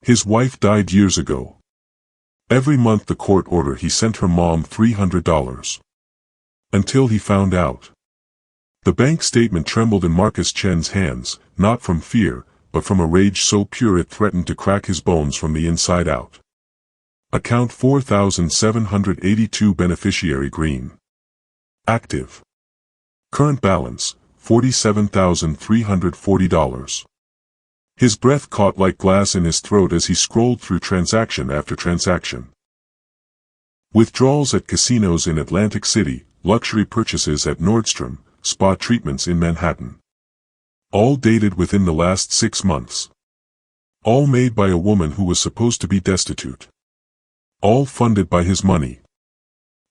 His wife died years ago. Every month the court order he sent her mom $300. Until he found out. The bank statement trembled in Marcus Chen's hands, not from fear, but from a rage so pure it threatened to crack his bones from the inside out. Account 4782 beneficiary green. Active. Current balance, $47,340. His breath caught like glass in his throat as he scrolled through transaction after transaction. Withdrawals at casinos in Atlantic City, luxury purchases at Nordstrom, spa treatments in Manhattan. All dated within the last 6 months. All made by a woman who was supposed to be destitute. All funded by his money.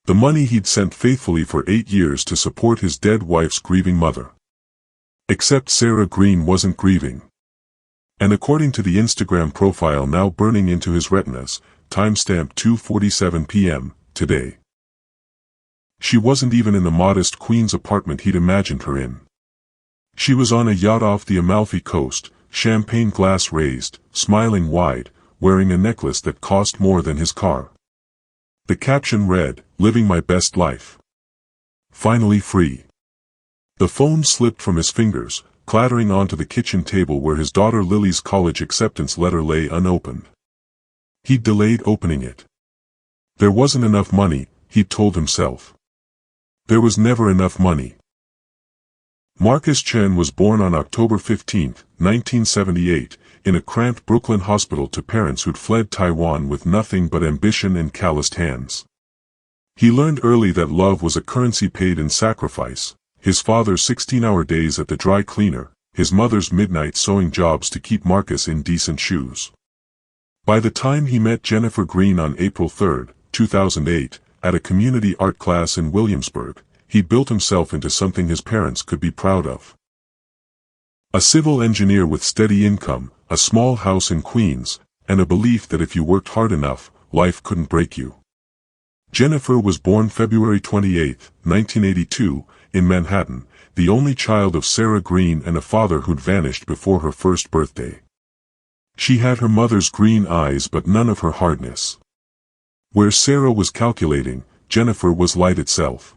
The money he'd sent faithfully for 8 years to support his dead wife's grieving mother. Except Sarah Green wasn't grieving. And according to the Instagram profile now burning into his retinas, timestamp 2:47 p.m., today. She wasn't even in the modest Queens apartment he'd imagined her in. She was on a yacht off the Amalfi Coast, champagne glass raised, smiling wide, wearing a necklace that cost more than his car. The caption read, "Living my best life. Finally free." The phone slipped from his fingers, clattering onto the kitchen table where his daughter Lily's college acceptance letter lay unopened. He'd delayed opening it. There wasn't enough money, he'd told himself. There was never enough money. Marcus Chen was born on October 15, 1978, in a cramped Brooklyn hospital to parents who'd fled Taiwan with nothing but ambition and calloused hands. He learned early that love was a currency paid in sacrifice. His father's 16-hour days at the dry cleaner, his mother's midnight sewing jobs to keep Marcus in decent shoes. By the time he met Jennifer Green on April 3, 2008, at a community art class in Williamsburg, he built himself into something his parents could be proud of. A civil engineer with steady income, a small house in Queens, and a belief that if you worked hard enough, life couldn't break you. Jennifer was born February 28, 1982, in Manhattan, the only child of Sarah Green and a father who'd vanished before her first birthday. She had her mother's green eyes but none of her hardness. Where Sarah was calculating, Jennifer was light itself.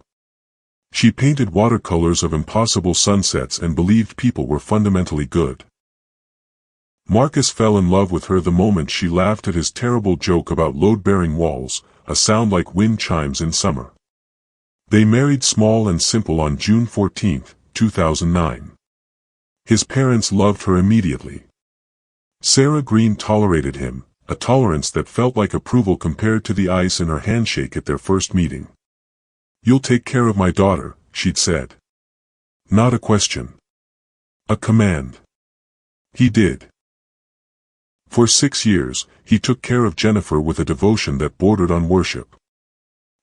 She painted watercolors of impossible sunsets and believed people were fundamentally good. Marcus fell in love with her the moment she laughed at his terrible joke about load-bearing walls, a sound like wind chimes in summer. They married small and simple on June 14, 2009. His parents loved her immediately. Sarah Green tolerated him, a tolerance that felt like approval compared to the ice in her handshake at their first meeting. "You'll take care of my daughter," she'd said. Not a question. A command. He did. For 6 years, he took care of Jennifer with a devotion that bordered on worship.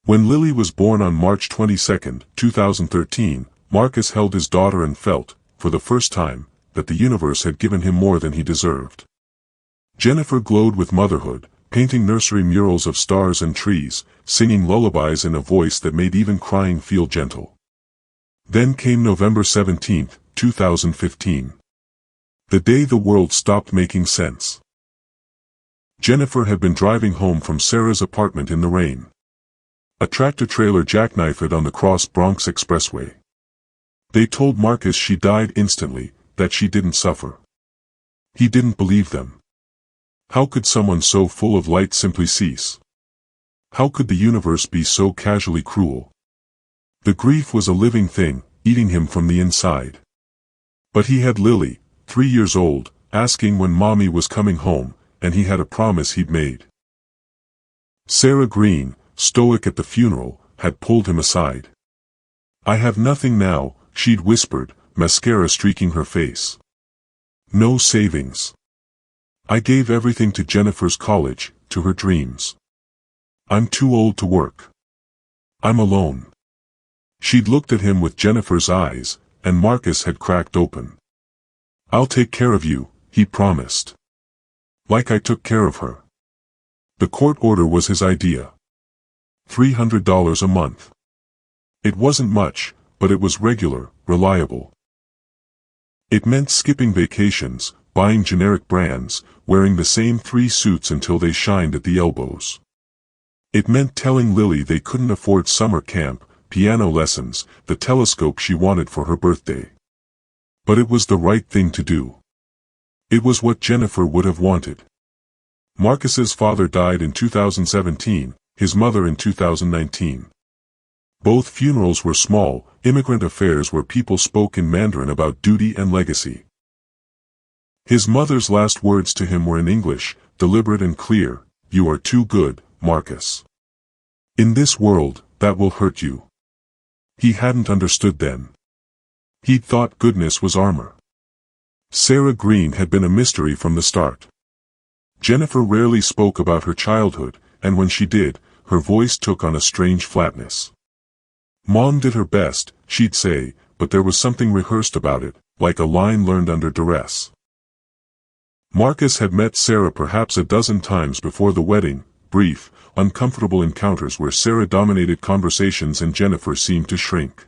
When Lily was born on March 22, 2013, Marcus held his daughter and felt, for the first time, that the universe had given him more than he deserved. Jennifer glowed with motherhood, painting nursery murals of stars and trees, singing lullabies in a voice that made even crying feel gentle. Then came November 17, 2015. The day the world stopped making sense. Jennifer had been driving home from Sarah's apartment in the rain. A tractor-trailer jackknifed on the Cross Bronx Expressway. They told Marcus she died instantly, that she didn't suffer. He didn't believe them. How could someone so full of light simply cease? How could the universe be so casually cruel? The grief was a living thing, eating him from the inside. But he had Lily, 3 years old, asking when mommy was coming home, and he had a promise he'd made. Sarah Green, stoic at the funeral, had pulled him aside. "I have nothing now," she'd whispered, mascara streaking her face. "No savings. I gave everything to Jennifer's college, to her dreams. I'm too old to work. I'm alone." She'd looked at him with Jennifer's eyes, and Marcus had cracked open. "I'll take care of you," he promised. "Like I took care of her." The court order was his idea. $300 a month. It wasn't much, but it was regular, reliable. It meant skipping vacations, buying generic brands, wearing the same 3 suits until they shined at the elbows. It meant telling Lily they couldn't afford summer camp, piano lessons, the telescope she wanted for her birthday. But it was the right thing to do. It was what Jennifer would have wanted. Marcus's father died in 2017, his mother in 2019. Both funerals were small, immigrant affairs where people spoke in Mandarin about duty and legacy. His mother's last words to him were in English, deliberate and clear, "You are too good, Marcus. In this world, that will hurt you." He hadn't understood then. He'd thought goodness was armor. Sarah Green had been a mystery from the start. Jennifer rarely spoke about her childhood, and when she did, her voice took on a strange flatness. Mom did her best, she'd say, but there was something rehearsed about it, like a line learned under duress. Marcus had met Sarah perhaps a dozen times before the wedding, brief, uncomfortable encounters where Sarah dominated conversations and Jennifer seemed to shrink.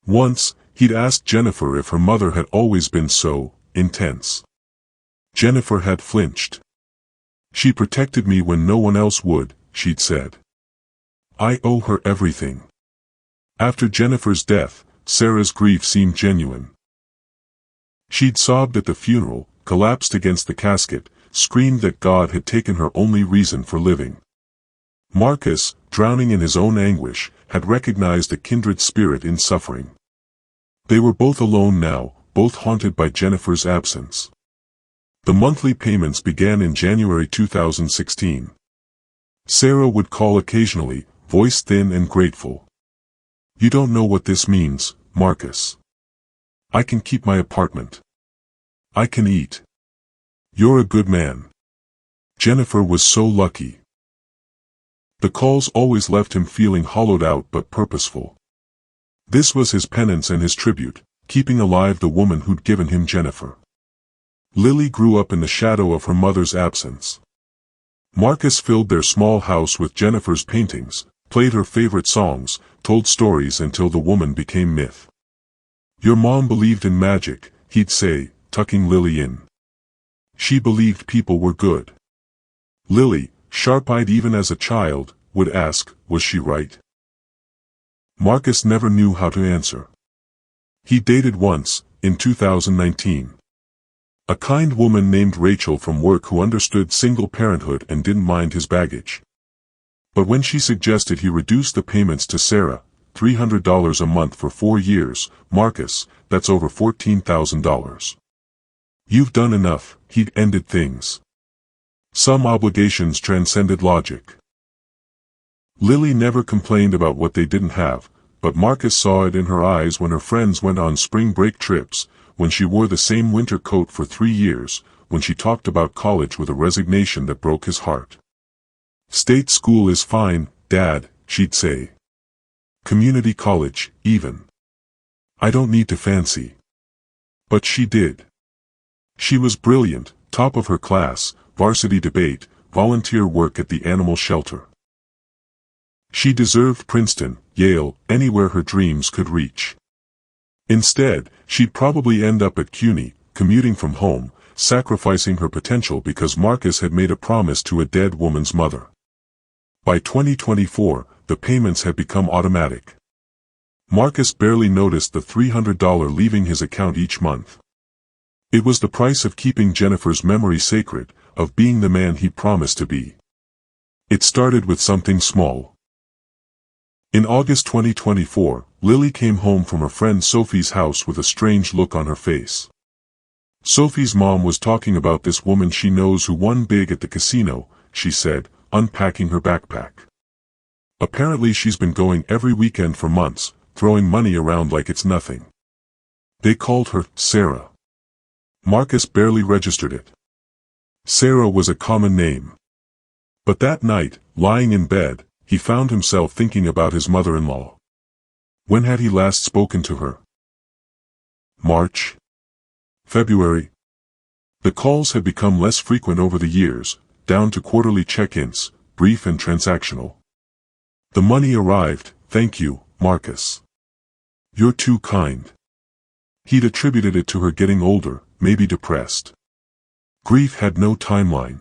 Once, he'd asked Jennifer if her mother had always been so intense. Jennifer had flinched. "She protected me when no one else would," she'd said. "I owe her everything." After Jennifer's death, Sarah's grief seemed genuine. She'd sobbed at the funeral, collapsed against the casket, screamed that God had taken her only reason for living. Marcus, drowning in his own anguish, had recognized a kindred spirit in suffering. They were both alone now, both haunted by Jennifer's absence. The monthly payments began in January 2016. Sarah would call occasionally, voice thin and grateful. "You don't know what this means, Marcus. I can keep my apartment. I can eat. You're a good man." Jennifer was so lucky. The calls always left him feeling hollowed out but purposeful. This was his penance and his tribute, keeping alive the woman who'd given him Jennifer. Lily grew up in the shadow of her mother's absence. Marcus filled their small house with Jennifer's paintings, played her favorite songs, told stories until the woman became myth. "Your mom believed in magic," he'd say, tucking Lily in. "She believed people were good." Lily, sharp-eyed even as a child, would ask, was she right? Marcus never knew how to answer. He dated once, in 2019. A kind woman named Rachel from work who understood single parenthood and didn't mind his baggage. But when she suggested he reduce the payments to Sarah, $300 a month for 4 years, "Marcus, that's over $14,000. You've done enough," he'd ended things. Some obligations transcended logic. Lily never complained about what they didn't have, but Marcus saw it in her eyes when her friends went on spring break trips, when she wore the same winter coat for 3 years, when she talked about college with a resignation that broke his heart. "State school is fine, Dad," she'd say. "Community college, even. I don't need to fancy." But she did. She was brilliant, top of her class, varsity debate, volunteer work at the animal shelter. She deserved Princeton, Yale, anywhere her dreams could reach. Instead, she'd probably end up at CUNY, commuting from home, sacrificing her potential because Marcus had made a promise to a dead woman's mother. By 2024, the payments had become automatic. Marcus barely noticed the $300 leaving his account each month. It was the price of keeping Jennifer's memory sacred, of being the man he promised to be. It started with something small. In August 2024, Lily came home from her friend Sophie's house with a strange look on her face. Sophie's mom was talking about this woman she knows who won big at the casino, she said, unpacking her backpack. Apparently she's been going every weekend for months, throwing money around like it's nothing. They called her Sarah. Marcus barely registered it. Sarah was a common name. But that night, lying in bed, he found himself thinking about his mother-in-law. When had he last spoken to her? March? February? The calls had become less frequent over the years, down to quarterly check-ins, brief and transactional. The money arrived, "Thank you, Marcus. You're too kind." He'd attributed it to her getting older, maybe depressed. Grief had no timeline.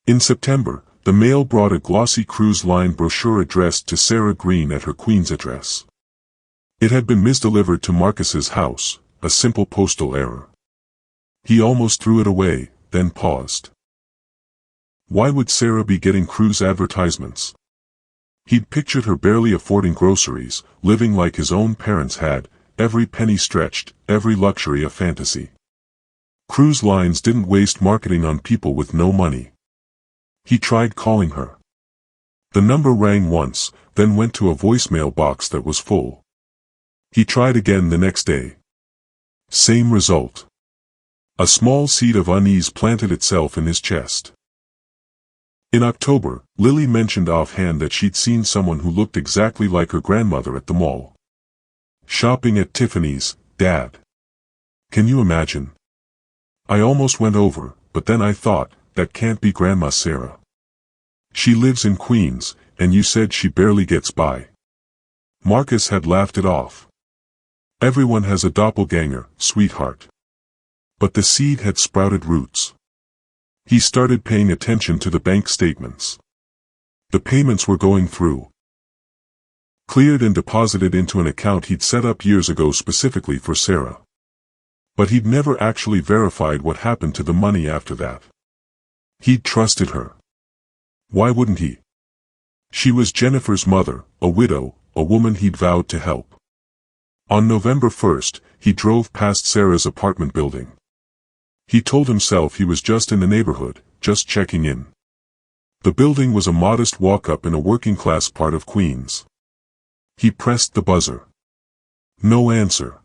In September, the mail brought a glossy cruise line brochure addressed to Sarah Green at her Queens address. It had been misdelivered to Marcus's house, a simple postal error. He almost threw it away, then paused. Why would Sarah be getting cruise advertisements? He'd pictured her barely affording groceries, living like his own parents had, every penny stretched, every luxury a fantasy. Cruise lines didn't waste marketing on people with no money. He tried calling her. The number rang once, then went to a voicemail box that was full. He tried again the next day. Same result. A small seed of unease planted itself in his chest. In October, Lily mentioned offhand that she'd seen someone who looked exactly like her grandmother at the mall. Shopping at Tiffany's, Dad. Can you imagine? I almost went over, but then I thought, that can't be Grandma Sarah. She lives in Queens, and you said she barely gets by. Marcus had laughed it off. Everyone has a doppelganger, sweetheart. But the seed had sprouted roots. He started paying attention to the bank statements. The payments were going through. Cleared and deposited into an account he'd set up years ago specifically for Sarah. But he'd never actually verified what happened to the money after that. He'd trusted her. Why wouldn't he? She was Jennifer's mother, a widow, a woman he'd vowed to help. On November 1st, he drove past Sarah's apartment building. He told himself he was just in the neighborhood, just checking in. The building was a modest walk-up in a working-class part of Queens. He pressed the buzzer. No answer.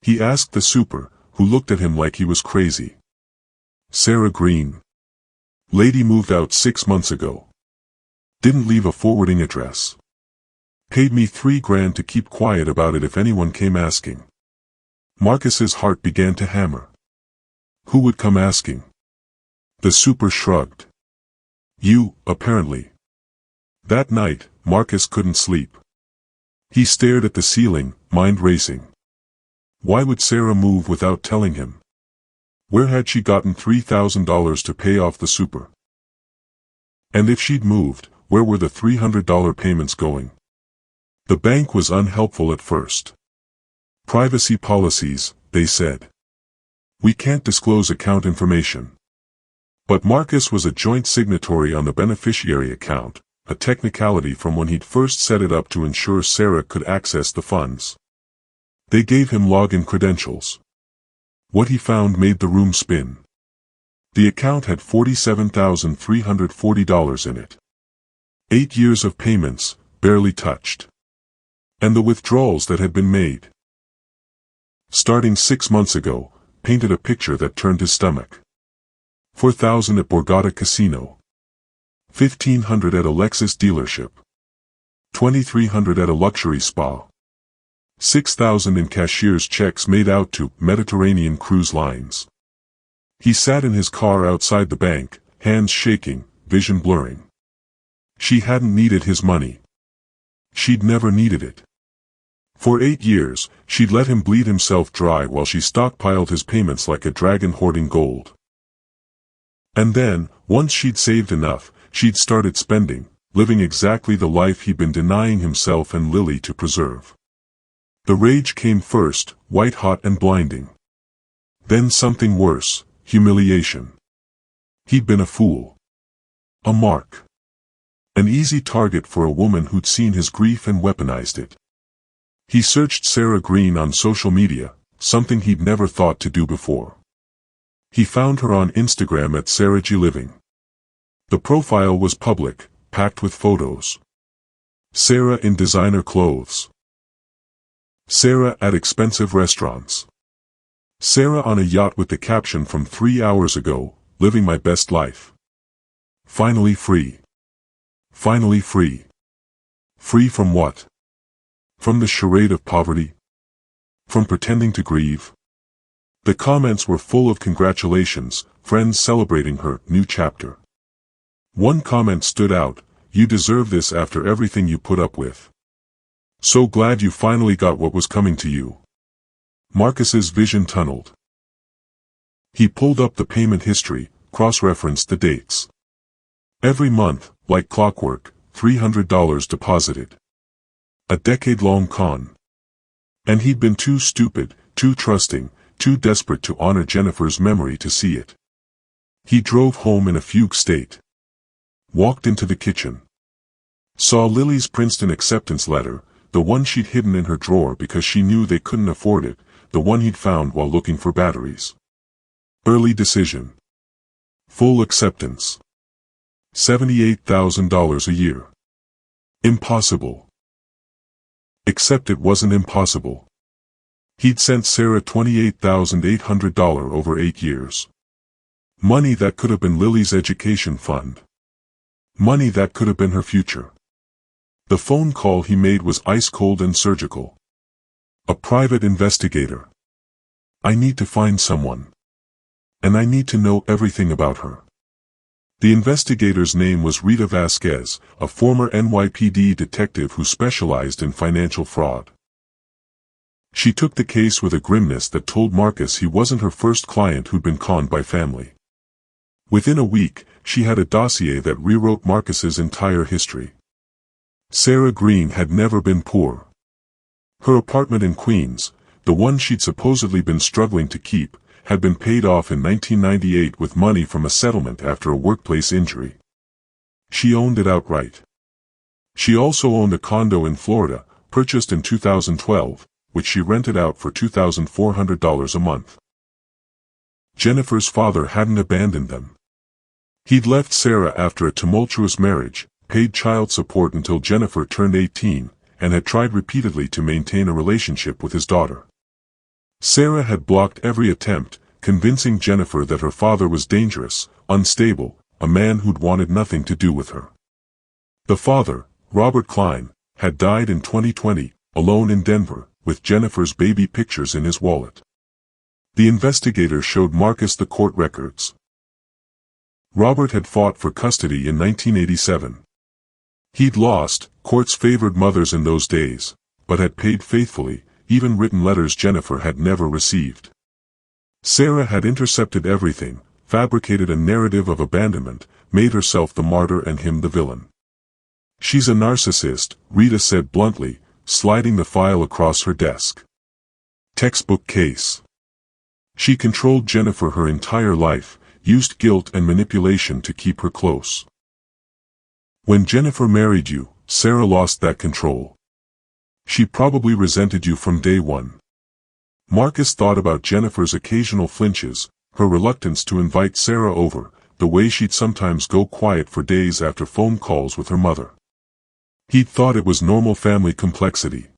He asked the super, who looked at him like he was crazy. Sarah Green. Lady moved out 6 months ago. Didn't leave a forwarding address. Paid me $3,000 to keep quiet about it if anyone came asking. Marcus's heart began to hammer. Who would come asking? The super shrugged. You, apparently. That night, Marcus couldn't sleep. He stared at the ceiling, mind racing. Why would Sarah move without telling him? Where had she gotten $3,000 to pay off the super? And if she'd moved, where were the $300 payments going? The bank was unhelpful at first. Privacy policies, they said. We can't disclose account information. But Marcus was a joint signatory on the beneficiary account, a technicality from when he'd first set it up to ensure Sarah could access the funds. They gave him login credentials. What he found made the room spin. The account had $47,340 in it. 8 years of payments, barely touched. And the withdrawals that had been made. Starting 6 months ago, painted a picture that turned his stomach. $4,000 at Borgata Casino. $1,500 at a Lexus dealership. $2,300 at a luxury spa. $6,000 in cashier's checks made out to Mediterranean cruise lines. He sat in his car outside the bank, hands shaking, vision blurring. She hadn't needed his money. She'd never needed it. For 8 years, she'd let him bleed himself dry while she stockpiled his payments like a dragon hoarding gold. And then, once she'd saved enough, she'd started spending, living exactly the life he'd been denying himself and Lily to preserve. The rage came first, white-hot and blinding. Then something worse, humiliation. He'd been a fool. A mark. An easy target for a woman who'd seen his grief and weaponized it. He searched Sarah Green on social media, something he'd never thought to do before. He found her on Instagram at Sarah G Living. The profile was public, packed with photos. Sarah in designer clothes. Sarah at expensive restaurants. Sarah on a yacht with the caption from 3 hours ago, living my best life. Finally free. Finally free. Free from what? From the charade of poverty? From pretending to grieve? The comments were full of congratulations, friends celebrating her new chapter. One comment stood out, "You deserve this after everything you put up with. So glad you finally got what was coming to you." Marcus's vision tunneled. He pulled up the payment history, cross-referenced the dates. Every month, like clockwork, $300 deposited. A decade-long con. And he'd been too stupid, too trusting, too desperate to honor Jennifer's memory to see it. He drove home in a fugue state. Walked into the kitchen. Saw Lily's Princeton acceptance letter, the one she'd hidden in her drawer because she knew they couldn't afford it, the one he'd found while looking for batteries. Early decision. Full acceptance. $78,000 a year. Impossible. Except it wasn't impossible. He'd sent Sarah $28,800 over 8 years. Money that could have been Lily's education fund. Money that could have been her future. The phone call he made was ice-cold and surgical. A private investigator. I need to find someone. And I need to know everything about her. The investigator's name was Rita Vasquez, a former NYPD detective who specialized in financial fraud. She took the case with a grimness that told Marcus he wasn't her first client who'd been conned by family. Within a week, she had a dossier that rewrote Marcus's entire history. Sarah Green had never been poor. Her apartment in Queens, the one she'd supposedly been struggling to keep, had been paid off in 1998 with money from a settlement after a workplace injury. She owned it outright. She also owned a condo in Florida, purchased in 2012, which she rented out for $2,400 a month. Jennifer's father hadn't abandoned them. He'd left Sarah after a tumultuous marriage, paid child support until Jennifer turned 18, and had tried repeatedly to maintain a relationship with his daughter. Sarah had blocked every attempt, convincing Jennifer that her father was dangerous, unstable, a man who'd wanted nothing to do with her. The father, Robert Klein, had died in 2020, alone in Denver, with Jennifer's baby pictures in his wallet. The investigator showed Marcus the court records. Robert had fought for custody in 1987. He'd lost, courts favored mothers in those days, but had paid faithfully, even written letters Jennifer had never received. Sarah had intercepted everything, fabricated a narrative of abandonment, made herself the martyr and him the villain. She's a narcissist, Rita said bluntly, sliding the file across her desk. Textbook case. She controlled Jennifer her entire life, used guilt and manipulation to keep her close. When Jennifer married you, Sarah lost that control. She probably resented you from day one. Marcus thought about Jennifer's occasional flinches, her reluctance to invite Sarah over, the way she'd sometimes go quiet for days after phone calls with her mother. He'd thought it was normal family complexity.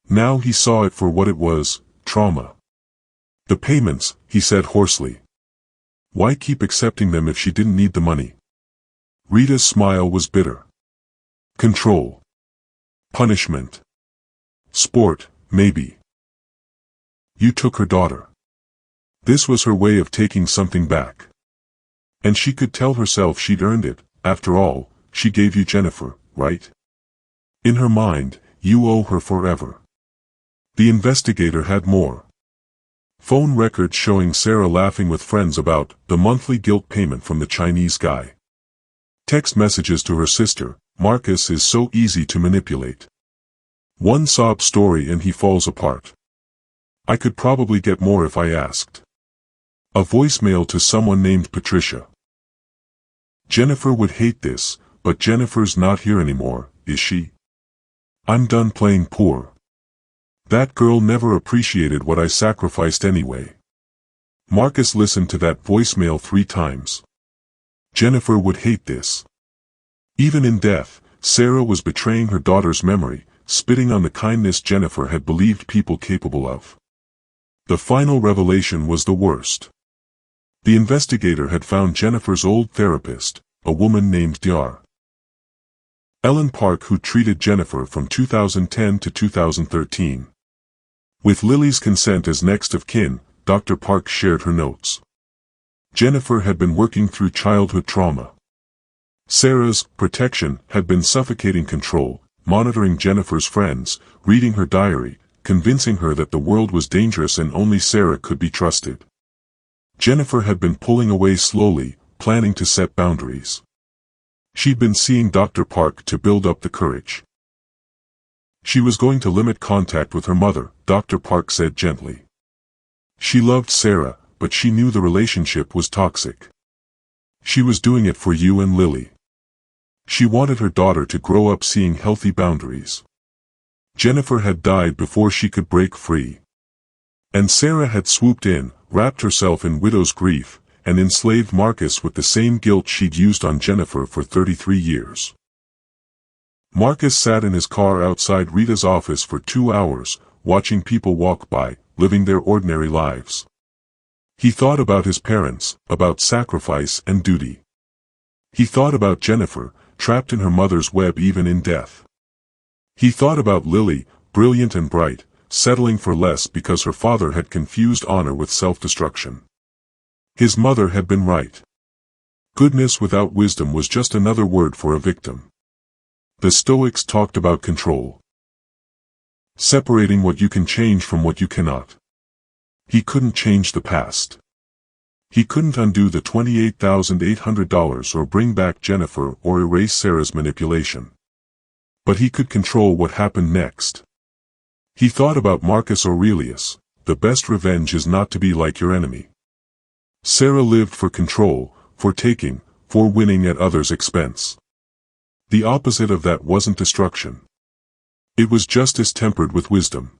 Now he saw it for what it was, trauma. The payments, he said hoarsely. Why keep accepting them if she didn't need the money? Rita's smile was bitter. Control. Punishment. Sport, maybe. You took her daughter. This was her way of taking something back. And she could tell herself she'd earned it, after all, she gave you Jennifer, right? In her mind, you owe her forever. The investigator had more. Phone records showing Sarah laughing with friends about the monthly guilt payment from the Chinese guy. Text messages to her sister, Marcus is so easy to manipulate. One sob story and he falls apart. I could probably get more if I asked. A voicemail to someone named Patricia. Jennifer would hate this, but Jennifer's not here anymore, is she? I'm done playing poor. That girl never appreciated what I sacrificed anyway. Marcus listened to that voicemail 3 times. Jennifer would hate this. Even in death, Sarah was betraying her daughter's memory, spitting on the kindness Jennifer had believed people capable of. The final revelation was the worst. The investigator had found Jennifer's old therapist, a woman named Dr. Ellen Park, who treated Jennifer from 2010 to 2013. With Lily's consent as next of kin, Dr. Park shared her notes. Jennifer had been working through childhood trauma. Sarah's protection had been suffocating control, monitoring Jennifer's friends, reading her diary, convincing her that the world was dangerous and only Sarah could be trusted. Jennifer had been pulling away slowly, planning to set boundaries. She'd been seeing Dr. Park to build up the courage. She was going to limit contact with her mother, Dr. Park said gently. She loved Sarah, but she knew the relationship was toxic. She was doing it for you and Lily. She wanted her daughter to grow up seeing healthy boundaries. Jennifer had died before she could break free. And Sarah had swooped in, wrapped herself in widow's grief, and enslaved Marcus with the same guilt she'd used on Jennifer for 33 years. Marcus sat in his car outside Rita's office for 2 hours, watching people walk by, living their ordinary lives. He thought about his parents, about sacrifice and duty. He thought about Jennifer, trapped in her mother's web even in death. He thought about Lily, brilliant and bright, settling for less because her father had confused honor with self-destruction. His mother had been right. Goodness without wisdom was just another word for a victim. The Stoics talked about control. Separating what you can change from what you cannot. He couldn't change the past. He couldn't undo the $28,800 or bring back Jennifer or erase Sarah's manipulation. But he could control what happened next. He thought about Marcus Aurelius. The best revenge is not to be like your enemy. Sarah lived for control, for taking, for winning at others' expense. The opposite of that wasn't destruction. It was justice tempered with wisdom.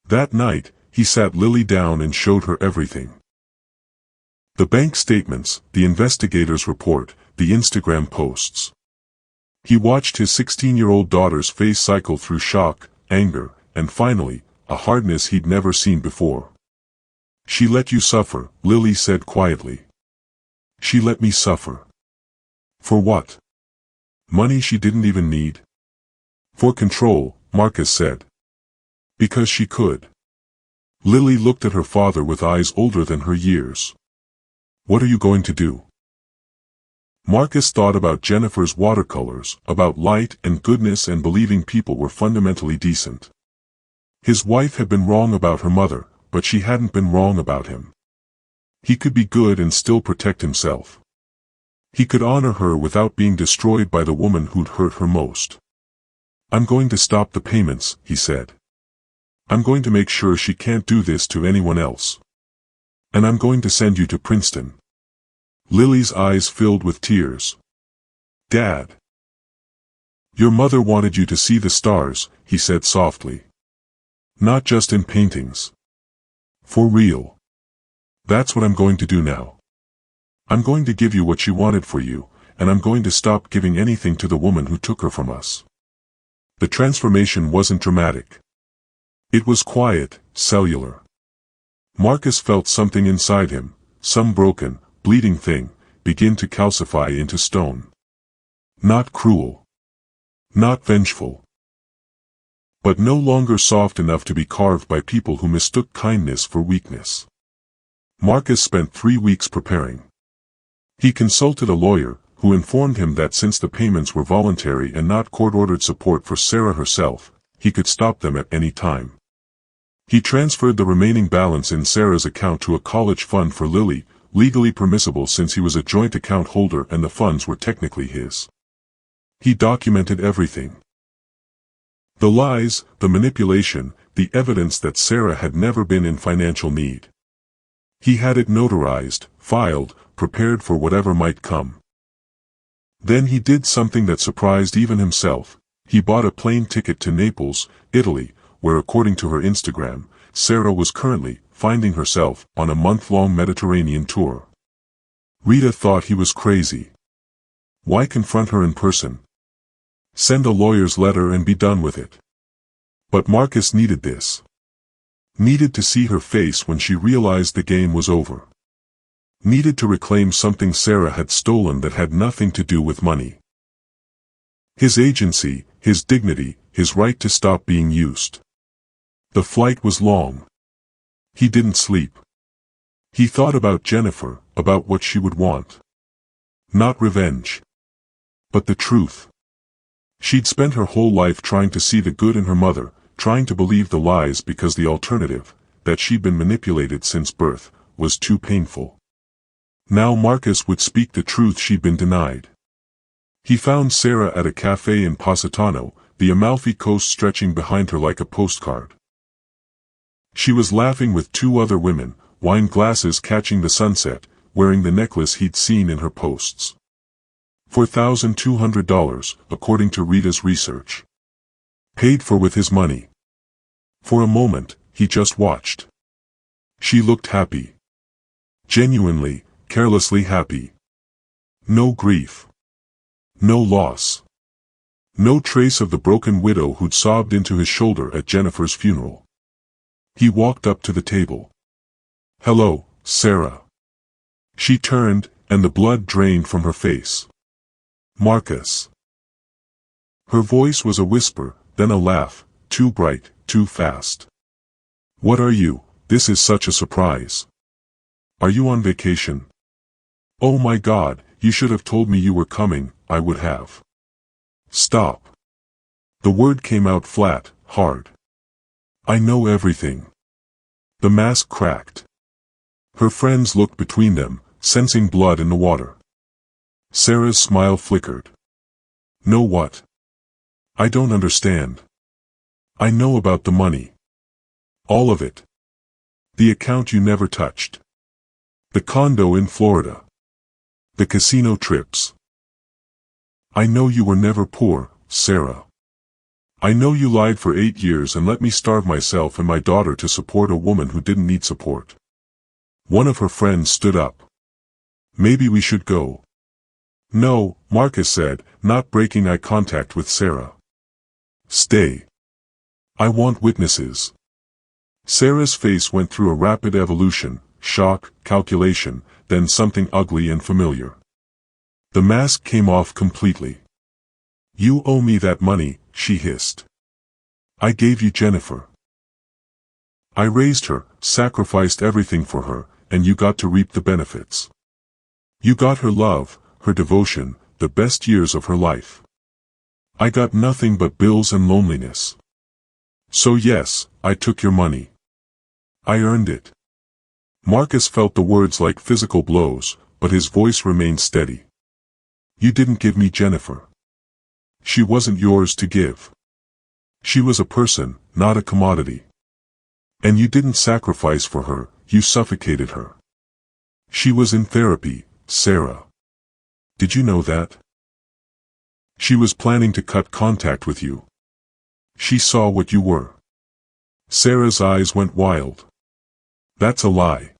That night, he sat Lily down and showed her everything. The bank statements, the investigator's report, the Instagram posts. He watched his 16-year-old daughter's face cycle through shock, anger, and finally, a hardness he'd never seen before. She let you suffer, Lily said quietly. She let me suffer. For what? Money she didn't even need? For control, Marcus said. Because she could. Lily looked at her father with eyes older than her years. What are you going to do? Marcus thought about Jennifer's watercolors, about light and goodness and believing people were fundamentally decent. His wife had been wrong about her mother, but she hadn't been wrong about him. He could be good and still protect himself. He could honor her without being destroyed by the woman who'd hurt her most. I'm going to stop the payments, he said. I'm going to make sure she can't do this to anyone else. And I'm going to send you to Princeton. Lily's eyes filled with tears. Dad. Your mother wanted you to see the stars, he said softly. Not just in paintings. For real. That's what I'm going to do now. I'm going to give you what she wanted for you, and I'm going to stop giving anything to the woman who took her from us. The transformation wasn't dramatic. It was quiet, cellular. Marcus felt something inside him, some broken, bleeding thing, begin to calcify into stone. Not cruel. Not vengeful. But no longer soft enough to be carved by people who mistook kindness for weakness. Marcus spent 3 weeks preparing. He consulted a lawyer, who informed him that since the payments were voluntary and not court-ordered support for Sarah herself, he could stop them at any time. He transferred the remaining balance in Sarah's account to a college fund for Lily, legally permissible since he was a joint account holder and the funds were technically his. He documented everything. The lies, the manipulation, the evidence that Sarah had never been in financial need. He had it notarized, filed, prepared for whatever might come. Then he did something that surprised even himself. He bought a plane ticket to Naples, Italy, where according to her Instagram, Sarah was currently finding herself on a month-long Mediterranean tour. Rita thought he was crazy. Why confront her in person? Send a lawyer's letter and be done with it. But Marcus needed this. Needed to see her face when she realized the game was over. Needed to reclaim something Sarah had stolen that had nothing to do with money. His agency, his dignity, his right to stop being used. The flight was long. He didn't sleep. He thought about Jennifer, about what she would want. Not revenge. But the truth. She'd spent her whole life trying to see the good in her mother, trying to believe the lies because the alternative, that she'd been manipulated since birth, was too painful. Now Marcus would speak the truth she'd been denied. He found Sarah at a cafe in Positano, the Amalfi Coast stretching behind her like a postcard. She was laughing with two other women, wine glasses catching the sunset, wearing the necklace he'd seen in her posts. $4,200, according to Rita's research. Paid for with his money. For a moment, he just watched. She looked happy. Genuinely, carelessly happy. No grief. No loss. No trace of the broken widow who'd sobbed into his shoulder at Jennifer's funeral. He walked up to the table. "Hello, Sarah." She turned, and the blood drained from her face. "Marcus." Her voice was a whisper, then a laugh, too bright, too fast. "What are you? This is such a surprise. Are you on vacation?" "Oh my God, you should have told me you were coming, I would have." "Stop." The word came out flat, hard. "I know everything." The mask cracked. Her friends looked between them, sensing blood in the water. Sarah's smile flickered. "Know what? I don't understand. I know about the money. All of it. The account you never touched. The condo in Florida. The casino trips. I know you were never poor, Sarah. I know you lied for 8 years and let me starve myself and my daughter to support a woman who didn't need support." One of her friends stood up. "Maybe we should go." "No," Marcus said, not breaking eye contact with Sarah. "Stay. I want witnesses." Sarah's face went through a rapid evolution, shock, calculation, then something ugly and familiar. The mask came off completely. "You owe me that money," she hissed. "I gave you Jennifer. I raised her, sacrificed everything for her, and you got to reap the benefits. You got her love, her devotion, the best years of her life. I got nothing but bills and loneliness. So yes, I took your money. I earned it." Marcus felt the words like physical blows, but his voice remained steady. "You didn't give me Jennifer. She wasn't yours to give. She was a person, not a commodity. And you didn't sacrifice for her, you suffocated her. She was in therapy, Sarah. Did you know that? She was planning to cut contact with you. She saw what you were." Sarah's eyes went wild. "That's a lie.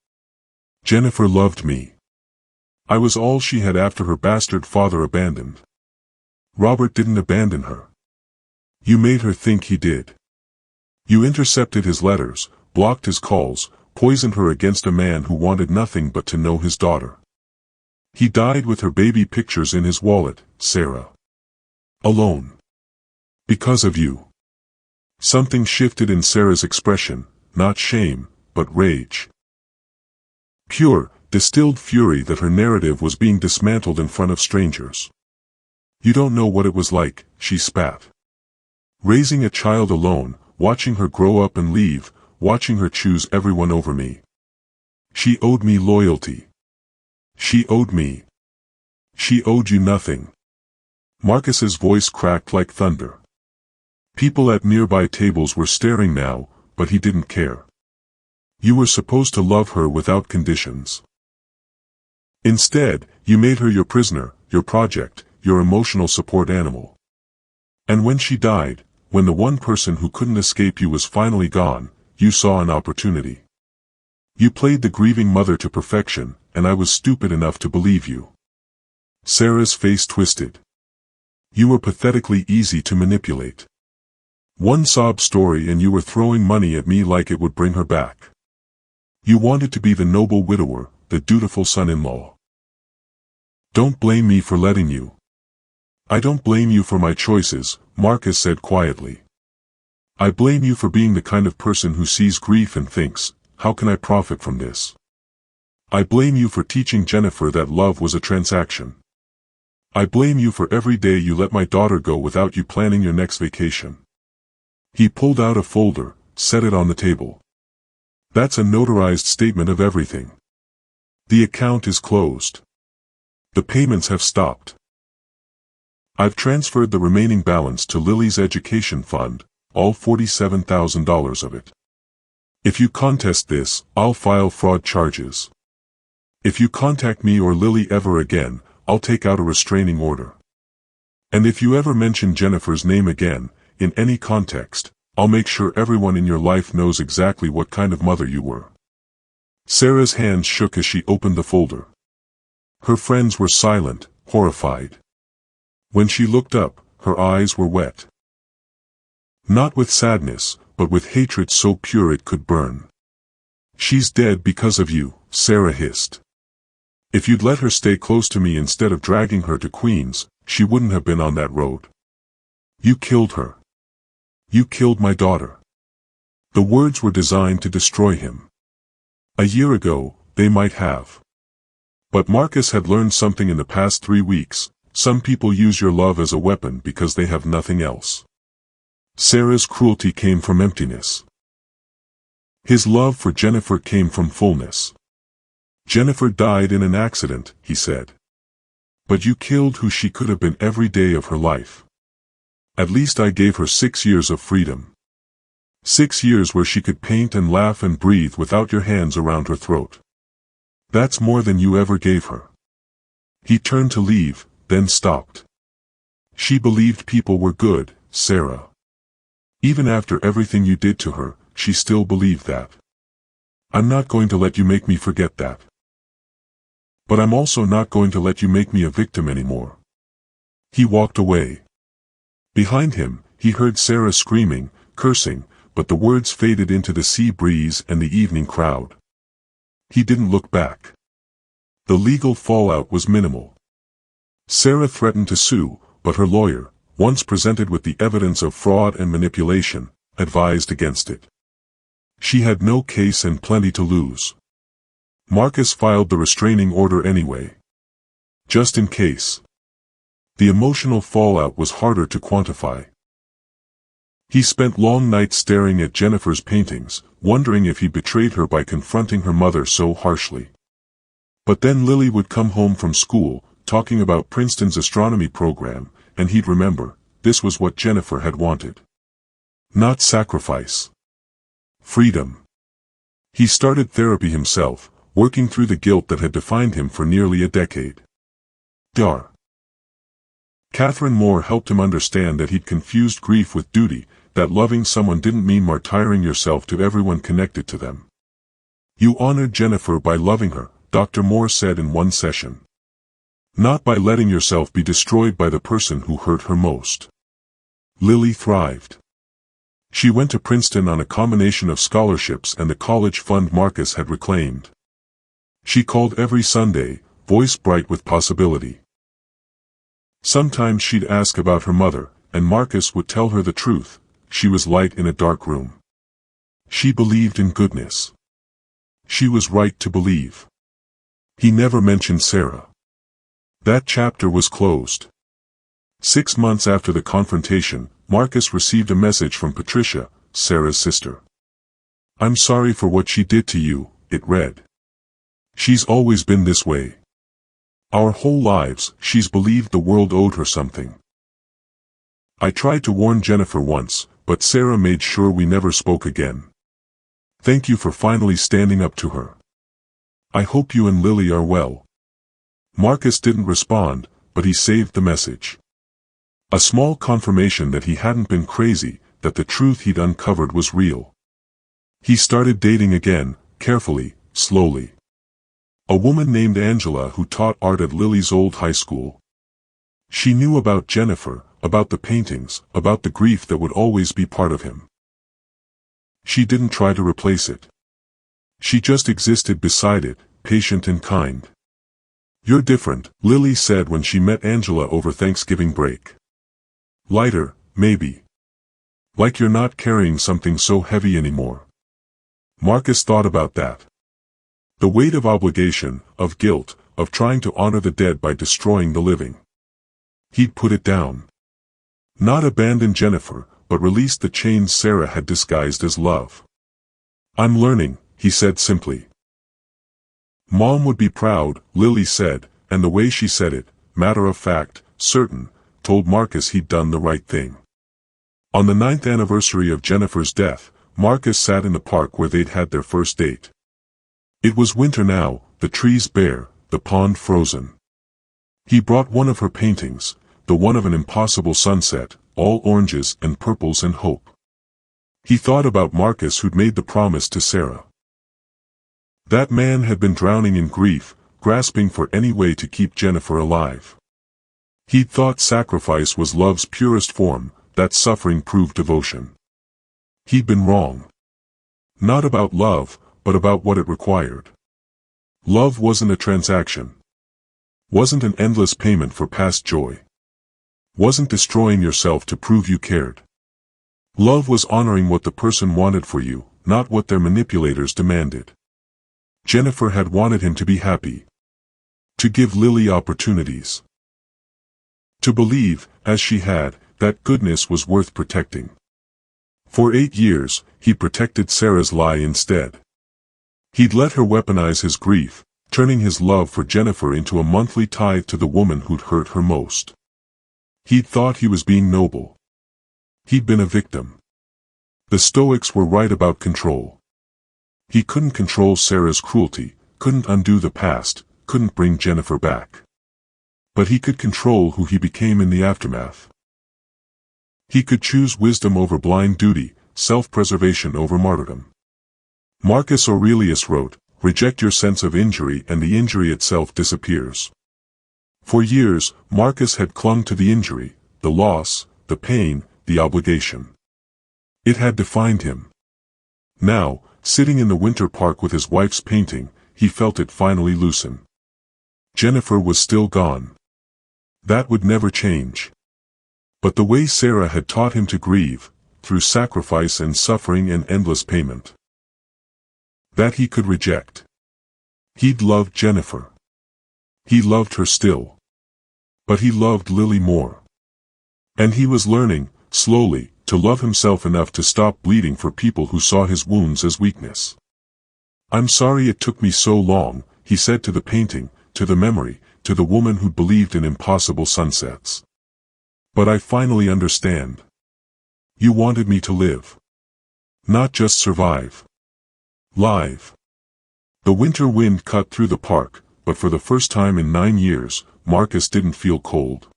Jennifer loved me. I was all she had after her bastard father abandoned. Robert didn't abandon her. You made her think he did. You intercepted his letters, blocked his calls, poisoned her against a man who wanted nothing but to know his daughter. He died with her baby pictures in his wallet, Sarah. Alone. Because of you." Something shifted in Sarah's expression, not shame, but rage. Pure, distilled fury that her narrative was being dismantled in front of strangers. "You don't know what it was like," she spat. "Raising a child alone, watching her grow up and leave, watching her choose everyone over me. She owed me loyalty. She owed me. She owed you nothing." Marcus's voice cracked like thunder. People at nearby tables were staring now, but he didn't care. "You were supposed to love her without conditions. Instead, you made her your prisoner, your project, your emotional support animal. And when she died, when the one person who couldn't escape you was finally gone, you saw an opportunity. You played the grieving mother to perfection, and I was stupid enough to believe you." Sarah's face twisted. "You were pathetically easy to manipulate. One sob story and you were throwing money at me like it would bring her back. You wanted to be the noble widower, the dutiful son-in-law. Don't blame me for letting you." "I don't blame you for my choices," Marcus said quietly. "I blame you for being the kind of person who sees grief and thinks, how can I profit from this? I blame you for teaching Jennifer that love was a transaction. I blame you for every day you let my daughter go without you planning your next vacation." He pulled out a folder, set it on the table. "That's a notarized statement of everything. The account is closed. The payments have stopped. I've transferred the remaining balance to Lily's education fund, all $47,000 of it. If you contest this, I'll file fraud charges. If you contact me or Lily ever again, I'll take out a restraining order. And if you ever mention Jennifer's name again, in any context, I'll make sure everyone in your life knows exactly what kind of mother you were. Sarah's hands shook as she opened the folder. Her friends were silent, horrified. When she looked up, her eyes were wet. Not with sadness, but with hatred so pure it could burn. She's dead because of you, Sarah hissed. If you'd let her stay close to me instead of dragging her to Queens, she wouldn't have been on that road. You killed her. You killed my daughter. The words were designed to destroy him. A year ago, they might have. But Marcus had learned something in the past 3 weeks. Some people use your love as a weapon because they have nothing else. Sarah's cruelty came from emptiness. His love for Jennifer came from fullness. Jennifer died in an accident, he said. But you killed who she could have been every day of her life. At least I gave her 6 years of freedom. 6 years where she could paint and laugh and breathe without your hands around her throat. That's more than you ever gave her. He turned to leave, then stopped. She believed people were good, Sarah. Even after everything you did to her, she still believed that. I'm not going to let you make me forget that. But I'm also not going to let you make me a victim anymore. He walked away. Behind him, he heard Sarah screaming, cursing, but the words faded into the sea breeze and the evening crowd. He didn't look back. The legal fallout was minimal. Sarah threatened to sue, but her lawyer, once presented with the evidence of fraud and manipulation, advised against it. She had no case and plenty to lose. Marcus filed the restraining order anyway. Just in case. The emotional fallout was harder to quantify. He spent long nights staring at Jennifer's paintings, wondering if he betrayed her by confronting her mother so harshly. But then Lily would come home from school, talking about Princeton's astronomy program, and he'd remember, this was what Jennifer had wanted. Not sacrifice. Freedom. He started therapy himself, working through the guilt that had defined him for nearly a decade. Catherine Moore helped him understand that he'd confused grief with duty, that loving someone didn't mean martyring yourself to everyone connected to them. You honored Jennifer by loving her, Dr. Moore said in one session. Not by letting yourself be destroyed by the person who hurt her most. Lily thrived. She went to Princeton on a combination of scholarships and the college fund Marcus had reclaimed. She called every Sunday, voice bright with possibility. Sometimes she'd ask about her mother, and Marcus would tell her the truth. She was light in a dark room. She believed in goodness. She was right to believe. He never mentioned Sarah. That chapter was closed. 6 months after the confrontation, Marcus received a message from Patricia, Sarah's sister. I'm sorry for what she did to you, it read. She's always been this way. Our whole lives, she's believed the world owed her something. I tried to warn Jennifer once, but Sarah made sure we never spoke again. Thank you for finally standing up to her. I hope you and Lily are well. Marcus didn't respond, but he saved the message. A small confirmation that he hadn't been crazy, that the truth he'd uncovered was real. He started dating again, carefully, slowly. A woman named Angela who taught art at Lily's old high school. She knew about Jennifer, about the paintings, about the grief that would always be part of him. She didn't try to replace it. She just existed beside it, patient and kind. You're different, Lily said when she met Angela over Thanksgiving break. Lighter, maybe. Like you're not carrying something so heavy anymore. Marcus thought about that. The weight of obligation, of guilt, of trying to honor the dead by destroying the living. He'd put it down. Not abandon Jennifer, but release the chains Sarah had disguised as love. I'm learning, he said simply. Mom would be proud, Lily said, and the way she said it, matter of fact, certain, told Marcus he'd done the right thing. On the 9th anniversary of Jennifer's death, Marcus sat in the park where they'd had their first date. It was winter now, the trees bare, the pond frozen. He brought one of her paintings, the one of an impossible sunset, all oranges and purples and hope. He thought about Marcus who'd made the promise to Sarah. That man had been drowning in grief, grasping for any way to keep Jennifer alive. He'd thought sacrifice was love's purest form, that suffering proved devotion. He'd been wrong. Not about love, but about what it required. Love wasn't a transaction. Wasn't an endless payment for past joy. Wasn't destroying yourself to prove you cared. Love was honoring what the person wanted for you, not what their manipulators demanded. Jennifer had wanted him to be happy. To give Lily opportunities. To believe, as she had, that goodness was worth protecting. For 8 years, he protected Sarah's lie instead. He'd let her weaponize his grief, turning his love for Jennifer into a monthly tithe to the woman who'd hurt her most. He'd thought he was being noble. He'd been a victim. The Stoics were right about control. He couldn't control Sarah's cruelty, couldn't undo the past, couldn't bring Jennifer back. But he could control who he became in the aftermath. He could choose wisdom over blind duty, self-preservation over martyrdom. Marcus Aurelius wrote, "Reject your sense of injury and the injury itself disappears." For years, Marcus had clung to the injury, the loss, the pain, the obligation. It had defined him. Now, sitting in the winter park with his wife's painting, he felt it finally loosen. Jennifer was still gone. That would never change. But the way Sarah had taught him to grieve, through sacrifice and suffering and endless payment. That he could reject. He'd loved Jennifer. He loved her still. But he loved Lily more. And he was learning, slowly, to love himself enough to stop bleeding for people who saw his wounds as weakness. "I'm sorry it took me so long," he said to the painting, to the memory, to the woman who believed in impossible sunsets. "But I finally understand. You wanted me to live. Not just survive. Live." The winter wind cut through the park, but for the first time in 9 years, Marcus didn't feel cold.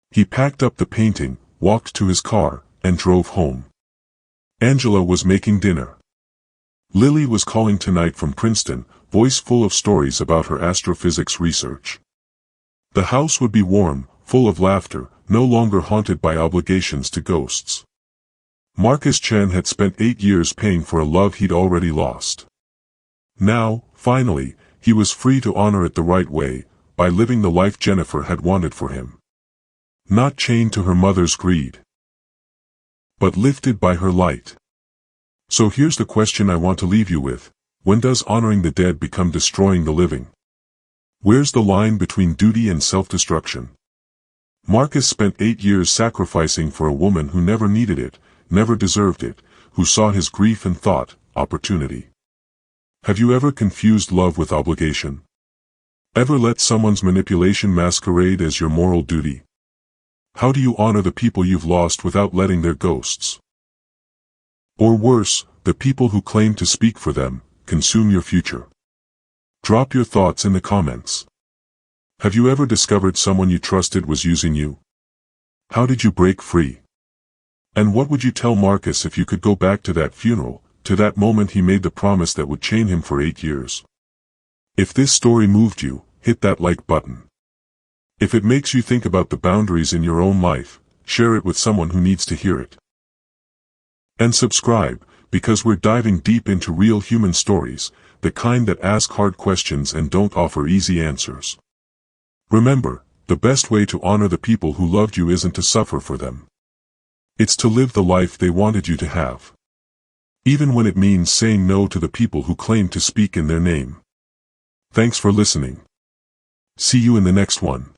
He packed up the painting, walked to his car, and drove home. Angela was making dinner. Lily was calling tonight from Princeton, voice full of stories about her astrophysics research. The house would be warm, full of laughter, no longer haunted by obligations to ghosts. Marcus Chen had spent 8 years paying for a love he'd already lost. Now, finally, he was free to honor it the right way, by living the life Jennifer had wanted for him. Not chained to her mother's greed, but lifted by her light. So here's the question I want to leave you with: when does honoring the dead become destroying the living? Where's the line between duty and self-destruction? Marcus spent 8 years sacrificing for a woman who never needed it, never deserved it, who saw his grief and thought, opportunity. Have you ever confused love with obligation? Ever let someone's manipulation masquerade as your moral duty? How do you honor the people you've lost without letting their ghosts? Or worse, the people who claim to speak for them, consume your future? Drop your thoughts in the comments. Have you ever discovered someone you trusted was using you? How did you break free? And what would you tell Marcus if you could go back to that funeral, to that moment he made the promise that would chain him for 8 years? If this story moved you, hit that like button. If it makes you think about the boundaries in your own life, share it with someone who needs to hear it. And subscribe, because we're diving deep into real human stories, the kind that ask hard questions and don't offer easy answers. Remember, the best way to honor the people who loved you isn't to suffer for them. It's to live the life they wanted you to have. Even when it means saying no to the people who claim to speak in their name. Thanks for listening. See you in the next one.